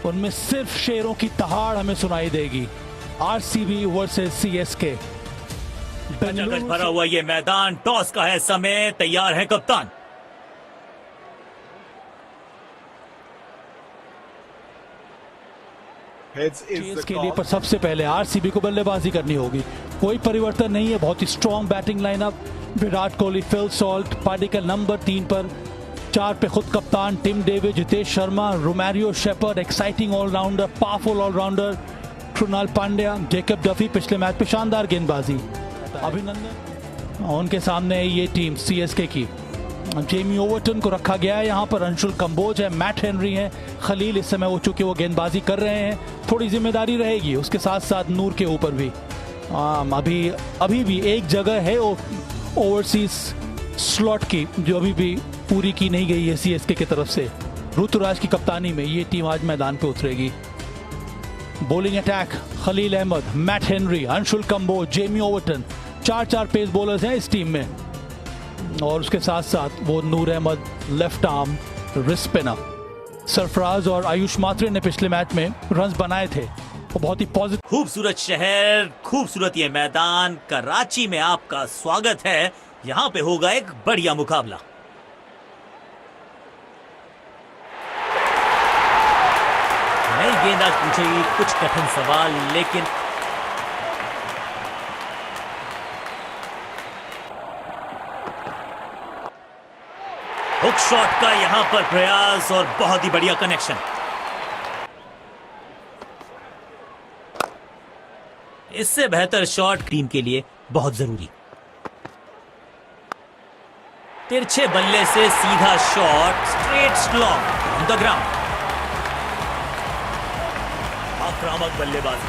उनमें सिर्फ शेरों की दहाड़ हमें सुनाई देगी। RCB versus CSK. खचाखच भरा हुआ ये मैदान, टॉस का है समय, तैयार है कप्तान। चेस के लिए पर सबसे पहले आरसीबी को बल्लेबाजी करनी होगी। कोई परिवर्तन नहीं है, बहुत ही strong batting lineup. Virat Kohli, Phil Salt, पार्टिकल नंबर 3 पर। 4 पे खुद कप्तान Tim David, Jitesh Sharma, Romario Shepherd, exciting allrounder, powerful allrounder Krunal Pandya, Jacob Duffy पिछले मैच पे शानदार गेंदबाजी। अभिनंदन। उनके सामने ये टीम सीएसके की। जेमी ओवरटन को रखा गया है यहाँ पर, अंशुल कंबोज है, मैट हेनरी है, खलील इस समय हो चुके, वो गेंदबाजी कर रहे हैं। थोड़ी जिम्मेदारी रहेगी उसके साथ साथ नूर के ऊपर भी। अभी भी एक जगह है ओवरसीज स्लॉट की जो अभी भी पूरी की नहीं गई है सीएसके की तरफ से। ऋतुराज की कप्तानी में ये टीम आज मैदान पे उतरेगी। Bowling attack Khalil Ahmed, Matt Henry, Anshul Kamboj, Jamie Overton, 4 pace bowlers हैं इस टीम में। और उसके साथ साथ वो Noor Ahmad, left arm wrist spinner. Sarfaraz और आयुष मात्रे ने पिछले मैच में रन्स बनाए थे, वो बहुत ही पॉजिटिव। खूबसूरत शहर, खूबसूरत ये मैदान, कराची में आपका स्वागत है। यहाँ पे होगा एक बढ़िया मुकाबला। नई गेंदबाज पूछेगी कुछ कठिन सवाल, लेकिन हुक शॉट का यहां पर प्रयास और बहुत ही बढ़िया कनेक्शन। इससे बेहतर शॉट टीम के लिए बहुत जरूरी। तिरछे बल्ले से सीधा shot, straight slog on the ground. आक्रामक बल्लेबाजी,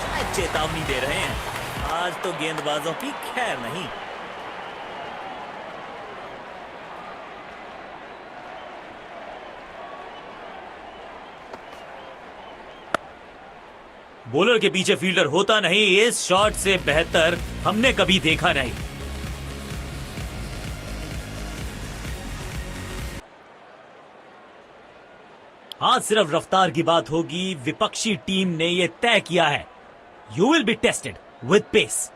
शायद चेतावनी दे रहे हैं। आज तो गेंदबाजों की खैर नहीं। बॉलर के पीछे फील्डर होता नहीं, इस शॉट से बेहतर हमने कभी देखा नहीं। आज सिर्फ रफ्तार की बात होगी। विपक्षी टीम ने यह तय किया है, you will be tested with pace.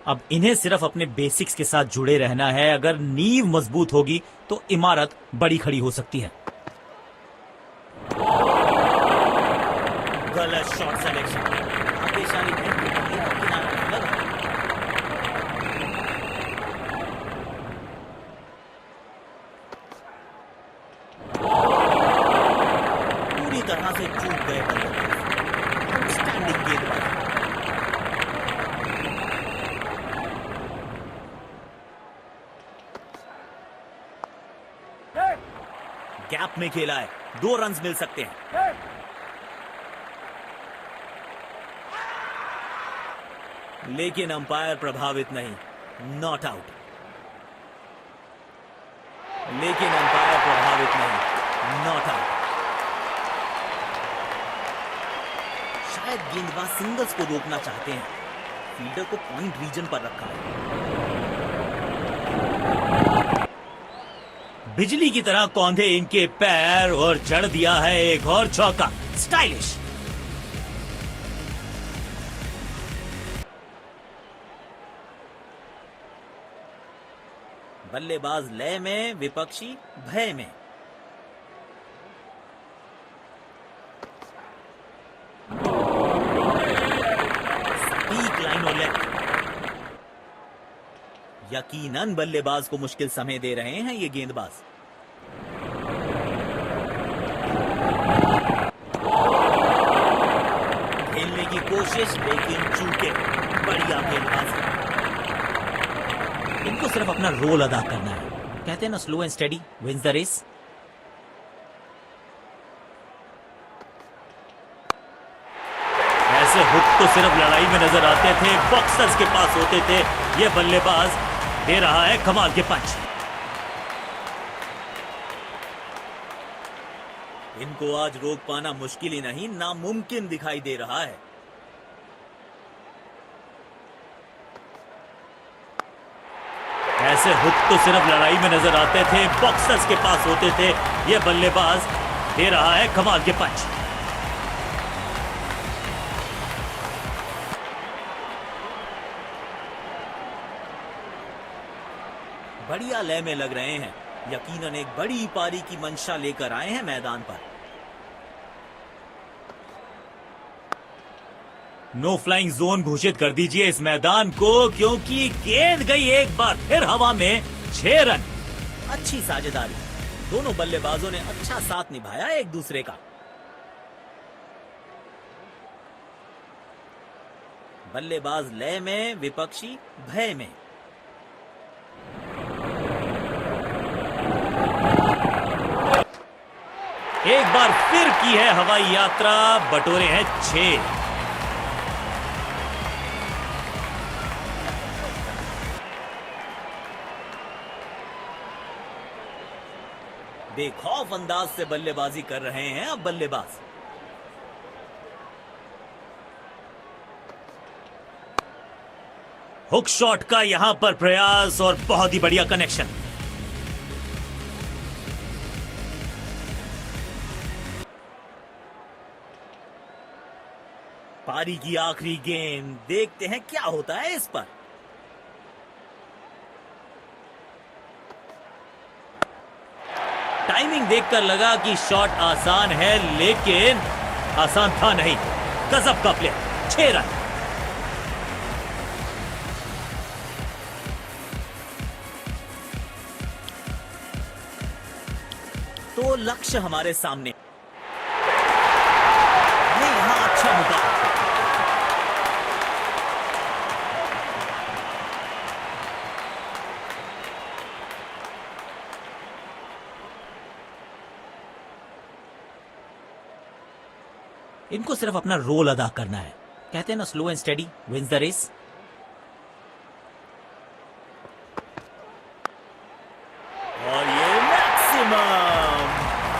अब इन्हें सिर्फ अपने बेसिक्स के साथ जुड़े रहना है। अगर नींव मजबूत होगी तो इमारत बड़ी खड़ी हो सकती है। गलत शॉट सिलेक्शन, आतिशाली पूरी तरह से चूक गए। आउटस्टैंडिंग गेंदबाजी। गैप में खेला है, 2 रन्स मिल सकते हैं। लेकिन अंपायर प्रभावित नहीं, नॉट आउट। लेकिन अंपायर प्रभावित नहीं, नॉट आउट। शायद गेंदबाज सिंगल्स को रोकना चाहते हैं। फील्डर को पॉइंट रीजन पर रखा है। बिजली की तरह कौंधे इनके पैर और जड़ दिया है एक और चौका। स्टाइलिश। बल्लेबाज लय में, विपक्षी भय में। स्पीक लाइन और लेफ्ट। यकीनन बल्लेबाज को मुश्किल समय दे रहे हैं ये गेंदबाज। खेलने की कोशिश लेकिन चूके। बढ़िया गेंदबाज। इनको सिर्फ अपना रोल अदा करना है। कहते हैं ना, slow and steady wins the race. ऐसे हुक तो सिर्फ लड़ाई में नजर आते थे, बॉक्सर्स के पास होते थे। ये बल्लेबाज दे रहा है कमाल के पंच। इनको आज रोक पाना मुश्किल ही नहीं, नामुमकिन दिखाई दे रहा है। ऐसे हुक तो सिर्फ लड़ाई में नजर आते थे, बॉक्सर्स के पास होते थे। ये बल्लेबाज दे रहा है कमाल के पंच। बढ़िया लय में लग रहे हैं। यकीनन एक बड़ी पारी की मंशा लेकर आए हैं मैदान पर। नो फ्लाइंग जोन घोषित कर दीजिए इस मैदान को, क्योंकि गेंद गई एक बार फिर हवा में। 6 रन। अच्छी साझेदारी, दोनों बल्लेबाजों ने अच्छा साथ निभाया एक दूसरे का। बल्लेबाज लय में, विपक्षी भय में। एक बार फिर की है हवाई यात्रा, बटोरे हैं 6। बेखौफ अंदाज से बल्लेबाजी कर रहे हैं अब बल्लेबाज। हुक शॉट का यहां पर प्रयास और बहुत ही बढ़िया कनेक्शन। पारी की आखिरी गेंद, देखते हैं क्या होता है इस पर। टाइमिंग देखकर लगा कि शॉट आसान है, लेकिन आसान था नहीं। गजब का प्ले। 6 रन। तो लक्ष्य हमारे सामने ये यहां अच्छा मुकाबला। इनको सिर्फ अपना रोल अदा करना है। कहते हैं ना, slow and steady wins the race. और ये मैक्सिमम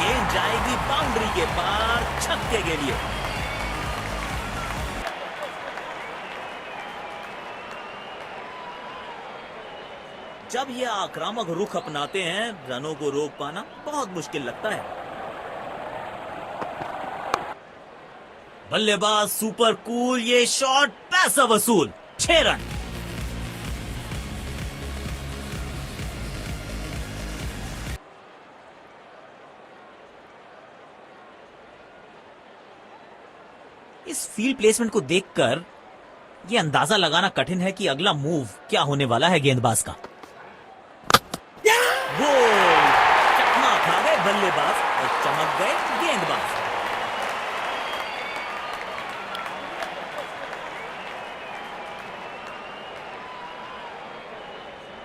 गेंद जाएगी बाउंड्री के पार, छक्के के लिए। जब ये आक्रामक रुख अपनाते हैं, रनों को रोक पाना बहुत मुश्किल लगता है। बल्लेबाज सुपर कूल, ये शॉट पैसा वसूल। 6 रन। इस फील्ड प्लेसमेंट को देखकर यह अंदाजा लगाना कठिन है कि अगला मूव क्या होने वाला है गेंदबाज का। गोल! चकमा खा गए बल्लेबाज और चमक गए गेंदबाज।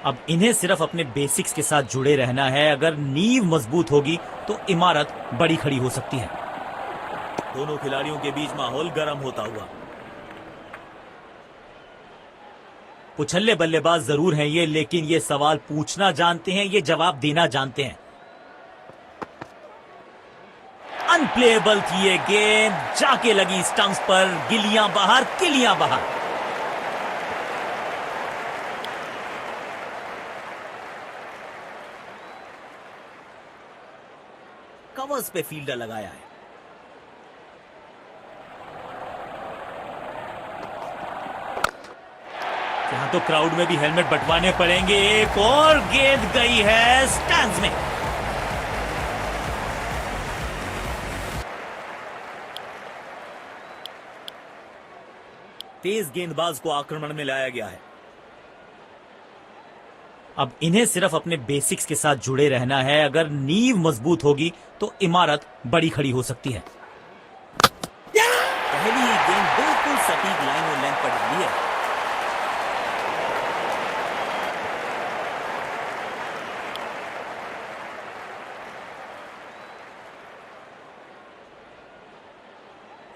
अब इन्हें सिर्फ अपने बेसिक्स के साथ जुड़े रहना है। अगर नींव मजबूत होगी तो इमारत बड़ी खड़ी हो सकती है। दोनों खिलाड़ियों के बीच माहौल गर्म होता हुआ। पुछल्ले बल्लेबाज जरूर हैं ये, लेकिन ये सवाल पूछना जानते हैं, ये जवाब देना जानते हैं। अनप्लेएबल थी ये गेंद, जाके लगी स्टंप्स पर। गिलियां बाहर, किलियां बाहर। कवर्स पे फील्डर लगाया है। यहां तो क्राउड में भी हेलमेट बंटवाने पड़ेंगे। एक और गेंद गई है स्टैंड्स में। तेज गेंदबाज को आक्रमण में लाया गया है। अब इन्हें सिर्फ अपने बेसिक्स के साथ जुड़े रहना है। अगर नींव मजबूत होगी तो इमारत बड़ी खड़ी हो सकती है। पहली ही गेंद बिल्कुल सटीक लाइन और लेंथ पर डाली है।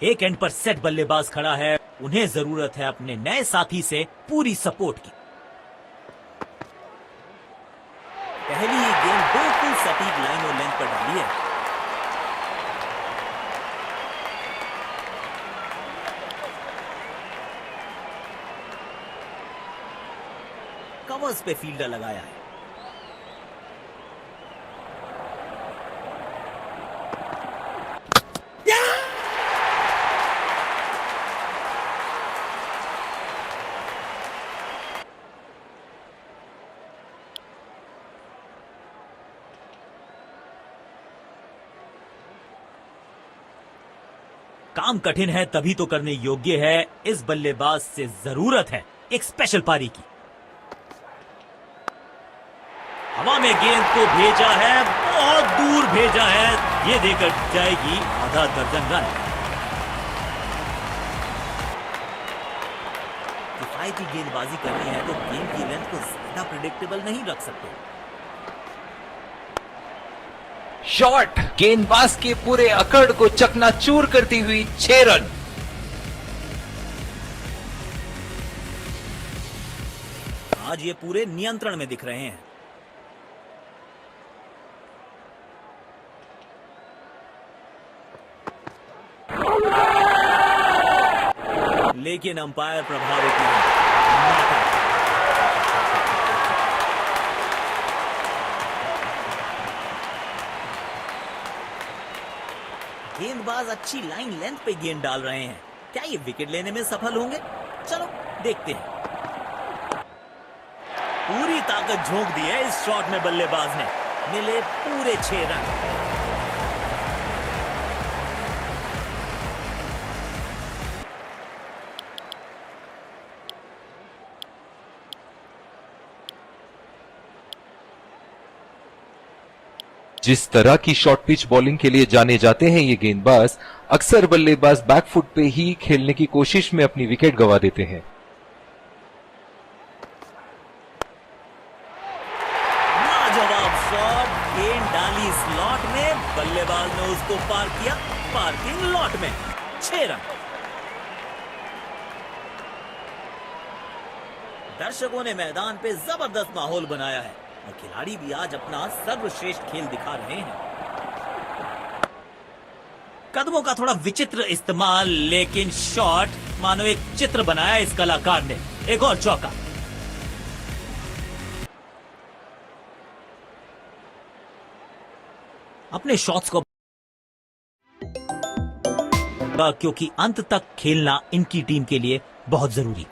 एक एंड पर सेट बल्लेबाज खड़ा है। उन्हें जरूरत है अपने नए साथी से पूरी सपोर्ट की। पहली ही गेंद बिल्कुल सटीक लाइन और लेंथ पर डाली है। कवर्स पे फील्डर लगाया है। काम कठिन है तभी तो करने योग्य है। इस बल्लेबाज से जरूरत है एक स्पेशल पारी की। हवा में गेंद को भेजा है, बहुत दूर भेजा है, ये देकर जाएगी आधा दर्जन रन। किफायती गेंदबाजी करनी है तो गेंद की लेंथ को ज्यादा प्रेडिक्टेबल नहीं रख सकते। शॉट गेंदबाज के पूरे अकड़ को चकनाचूर करती हुई 6 रन। आज ये पूरे नियंत्रण में दिख रहे हैं। लेकिन अंपायर प्रभावित नहीं। गेंदबाज अच्छी लाइन लेंथ पे गेंद डाल रहे हैं। क्या ये विकेट लेने में सफल होंगे? चलो देखते हैं। पूरी ताकत झोंक दी है इस शॉट में बल्लेबाज ने। मिले पूरे 6 रन। जिस तरह की शॉर्ट पिच बॉलिंग के लिए जाने जाते हैं ये गेंदबाज, अक्सर बल्लेबाज बैकफुट पे ही खेलने की कोशिश में अपनी विकेट गंवा देते हैं। लाजवाब शॉट, गेंद डाली स्लॉट में, बल्लेबाज ने उसको पार किया पार्किंग लॉट में। 6 रन। दर्शकों ने मैदान पे जबरदस्त माहौल बनाया है और खिलाड़ी भी आज अपना सर्वश्रेष्ठ खेल दिखा रहे हैं। कदमों का थोड़ा विचित्र इस्तेमाल, लेकिन शॉट मानो एक चित्र बनाया इस कलाकार ने। एक और चौका। अपने शॉट्स को क्योंकि अंत तक खेलना इनकी टीम के लिए बहुत जरूरी।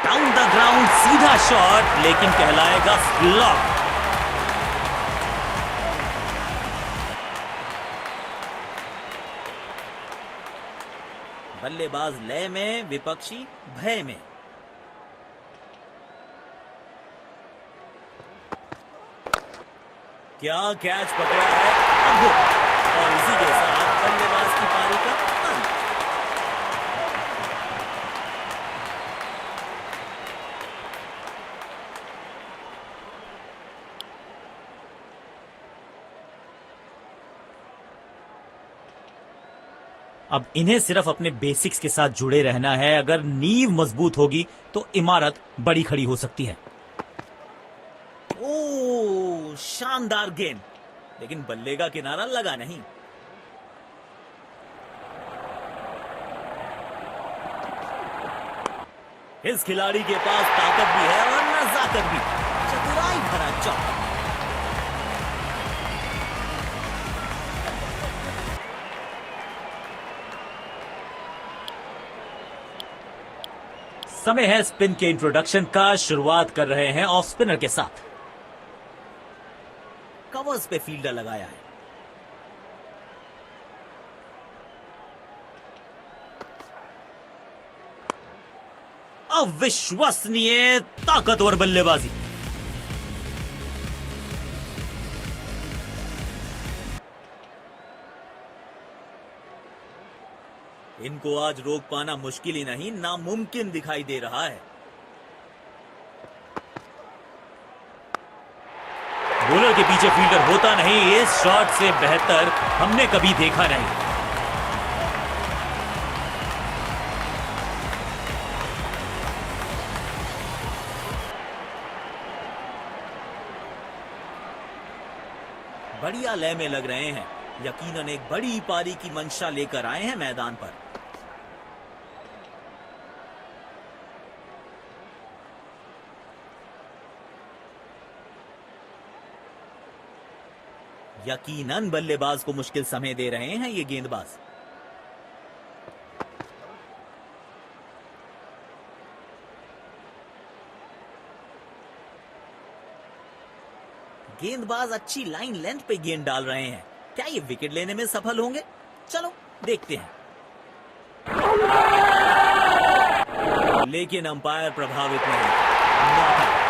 डाउन द ग्राउंड सीधा शॉट, लेकिन कहलाएगा स्लॉग। बल्लेबाज लय में, विपक्षी भय में। क्या कैच पकड़ा है अद्भुत। और इसी के साथ बल्लेबाज की पारी का अंत। अब इन्हें सिर्फ अपने बेसिक्स के साथ जुड़े रहना है। अगर नींव मजबूत होगी तो इमारत बड़ी खड़ी हो सकती है। ओह, शानदार गेंद, लेकिन बल्ले का किनारा लगा नहीं। इस खिलाड़ी के पास ताकत भी है और नजाकत भी। चतुराई भरा चौका। समय है स्पिन के इंट्रोडक्शन का। शुरुआत कर रहे हैं ऑफ स्पिनर के साथ। कवर्स पे फील्डर लगाया है। अविश्वसनीय ताकतवर बल्लेबाजी। इनको आज रोक पाना मुश्किल ही नहीं, नामुमकिन दिखाई दे रहा है। बॉलर के पीछे फील्डर होता नहीं, इस शॉट से बेहतर हमने कभी देखा नहीं। बढ़िया लय में लग रहे हैं। यकीनन एक बड़ी पारी की मंशा लेकर आए हैं मैदान पर। यकीनन बल्लेबाज को मुश्किल समय दे रहे हैं ये गेंदबाज। गेंदबाज अच्छी लाइन लेंथ पे गेंद डाल रहे हैं। क्या ये विकेट लेने में सफल होंगे? चलो देखते हैं। लेकिन अंपायर प्रभावित नहीं। Not out।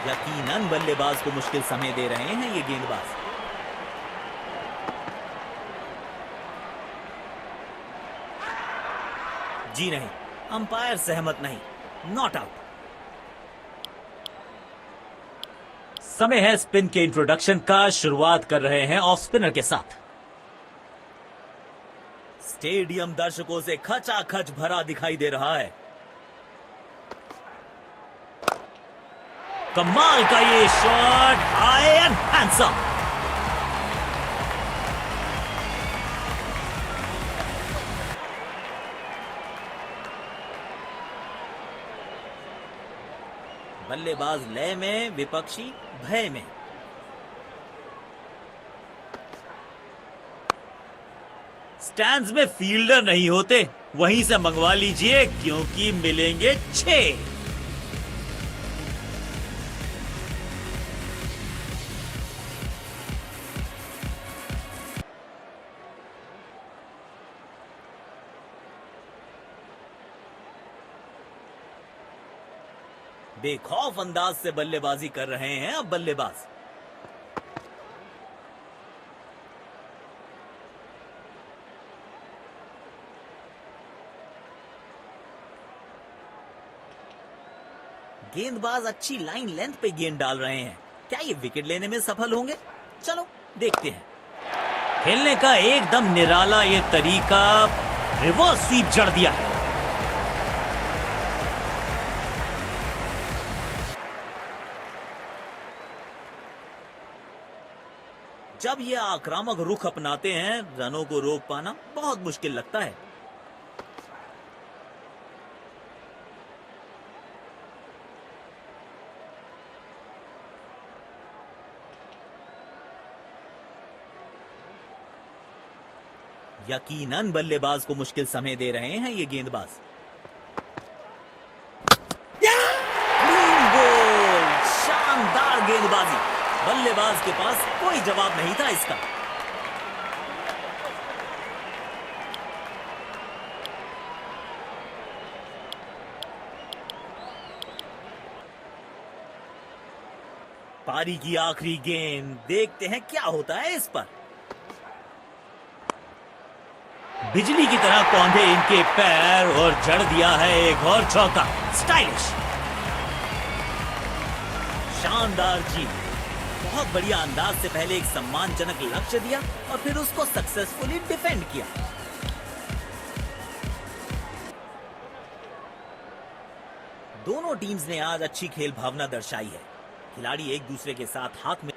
यकीनन बल्लेबाज को मुश्किल समय दे रहे हैं ये गेंदबाज। जी नहीं, अंपायर सहमत नहीं। Not out. समय है स्पिन के इंट्रोडक्शन का। शुरुआत कर रहे हैं ऑफ स्पिनर के साथ। स्टेडियम दर्शकों से खचाखच भरा दिखाई दे रहा है। कमाल का ये शॉट, हाई एंड हैंडसम। बल्लेबाज लय में, विपक्षी भय में। स्टैंड्स में फील्डर नहीं होते, वहीं से मंगवा लीजिए क्योंकि मिलेंगे 6। बेखौफ अंदाज से बल्लेबाजी कर रहे हैं अब बल्लेबाज। गेंदबाज अच्छी लाइन लेंथ पे गेंद डाल रहे हैं। क्या ये विकेट लेने में सफल होंगे? चलो देखते हैं। खेलने का एकदम निराला ये तरीका। रिवर्स स्वीप जड़ दिया है। जब ये आक्रामक रुख अपनाते हैं, रनों को रोक पाना बहुत मुश्किल लगता है। यकीनन बल्लेबाज को मुश्किल समय दे रहे हैं ये गेंदबाज। क्लीन गोल, शानदार गेंदबाजी। बल्लेबाज के पास कोई जवाब नहीं था इसका। पारी की आखिरी गेंद, देखते हैं क्या होता है इस पर। बिजली की तरह कौंधे इनके पैर और जड़ दिया है एक और चौका। स्टाइलिश, शानदार जीत। बहुत बढ़िया अंदाज से पहले एक सम्मानजनक लक्ष्य दिया और फिर उसको सक्सेसफुली डिफेंड किया। दोनों टीम्स ने आज अच्छी खेल भावना दर्शाई है। खिलाड़ी एक दूसरे के साथ हाथ में